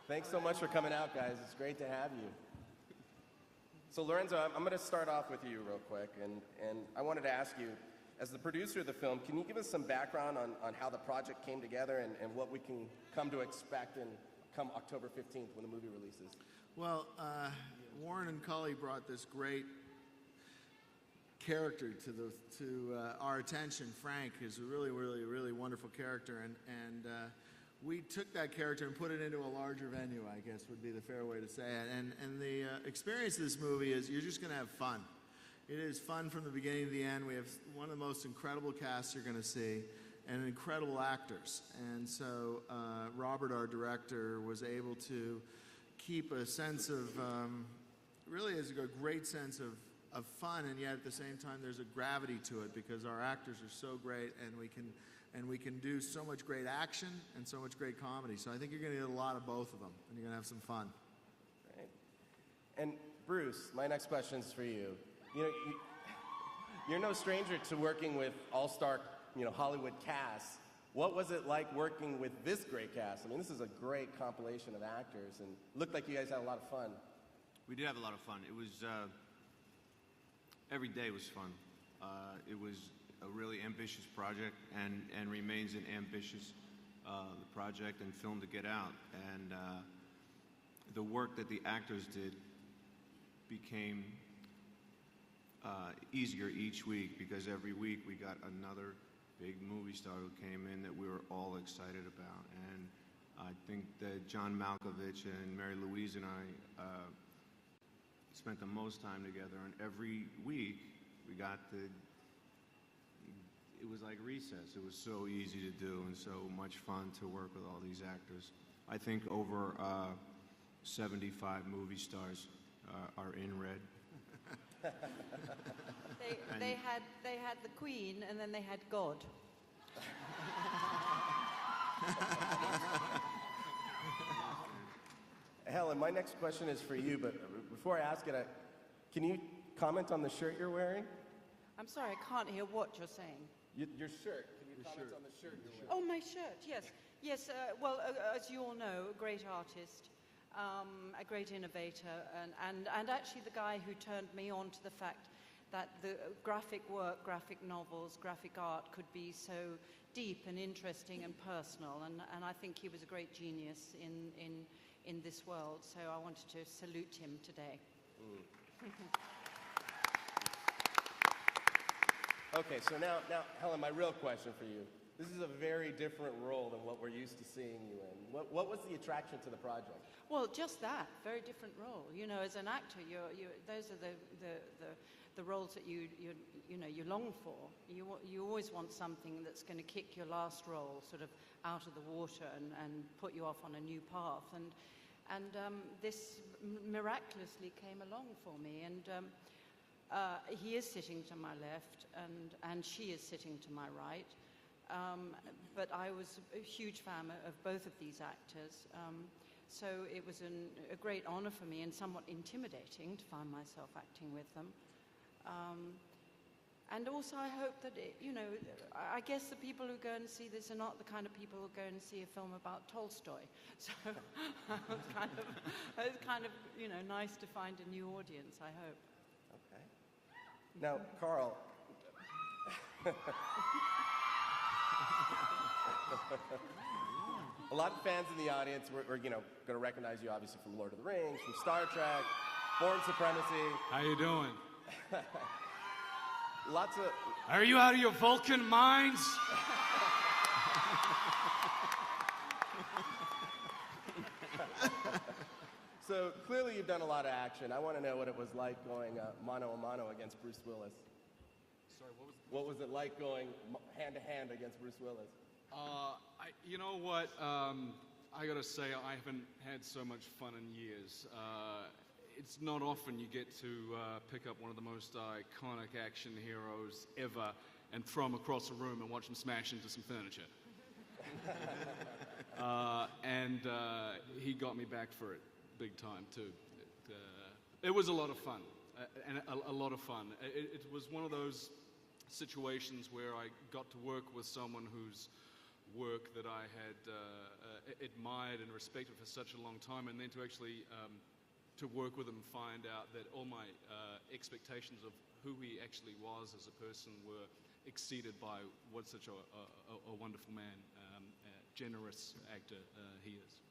Thanks so much for coming out, guys. It's great to have you. So Lorenzo, I'm going to start off with you real quick, and I wanted to ask you, as the producer of the film, can you give us some background on how the project came together and what we can come to expect come October 15th when the movie releases? Well, Warren and Cully brought this great character to our attention. Frank is a really wonderful character, and we took that character and put it into a larger venue, I guess would be the fair way to say it. And the experience of this movie is you're just going to have fun. It is fun from the beginning to the end. We have one of the most incredible casts you're going to see, and incredible actors. And so Robert, our director, was able to keep a sense of, really is a great sense of fun, and yet at the same time there's a gravity to it because our actors are so great, and we can do so much great action and so much great comedy. So I think you're going to get a lot of both of them, and you're going to have some fun. Right. And Bruce, my next question is for you. You know, you're no stranger to working with all-star, Hollywood casts. What was it like working with this great cast? I mean, this is a great compilation of actors, and it looked like you guys had a lot of fun. We did have a lot of fun. It was, every day was fun. It was a really ambitious project and remains an ambitious project and film to get out. And the work that the actors did became easier each week because every week we got another big movie star who came in that we were all excited about. And I think that John Malkovich and Mary Louise and I spent the most time together, and every week we got it was like recess. It was so easy to do and so much fun to work with all these actors. I think over 75 movie stars are in Red. They had the Queen, and then they had God. Helen, my next question is for you, but before I ask it, can you comment on the shirt you're wearing? I'm sorry, I can't hear what you're saying. Your shirt. Can you comment on the shirt you're wearing? Oh, my shirt, yes. Yes, well, as you all know, a great artist, a great innovator, and actually the guy who turned me on to the fact that the graphic work, graphic novels, graphic art could be so deep and interesting and personal, and I think he was a great genius in this world, so I wanted to salute him today. Okay, so now, Helen, my real question for you. This is a very different role than what we're used to seeing you in. What was the attraction to the project? Well, just that, very different role. You know, as an actor, those are the roles that you long for. You always want something that's going to kick your last role sort of out of the water and put you off on a new path. And this miraculously came along for me. And he is sitting to my left, and she is sitting to my right. But I was a huge fan of both of these actors. So it was a great honor for me and somewhat intimidating to find myself acting with them. And also I hope that, I guess the people who go and see this are not the kind of people who go and see a film about Tolstoy. So it's kind of, nice to find a new audience, I hope. Okay. Now, Carl. A lot of fans in the audience were going to recognize you, obviously, from Lord of the Rings, from Star Trek, Bourne Supremacy. How you doing? Lots of... Are you out of your Vulcan minds? So, clearly you've done a lot of action. I want to know what it was like going mano-a-mano against Bruce Willis. Sorry, what was it like going hand-to-hand against Bruce Willis? You know what? I gotta say, I haven't had so much fun in years. It's not often you get to pick up one of the most iconic action heroes ever and throw him across a room and watch him smash into some furniture. And he got me back for it big time, too. It was a lot of fun, and a lot of fun. It was one of those situations where I got to work with someone who's work that I had admired and respected for such a long time, and then to actually to work with him, find out that all my expectations of who he actually was as a person were exceeded by what such a wonderful man, generous actor he is.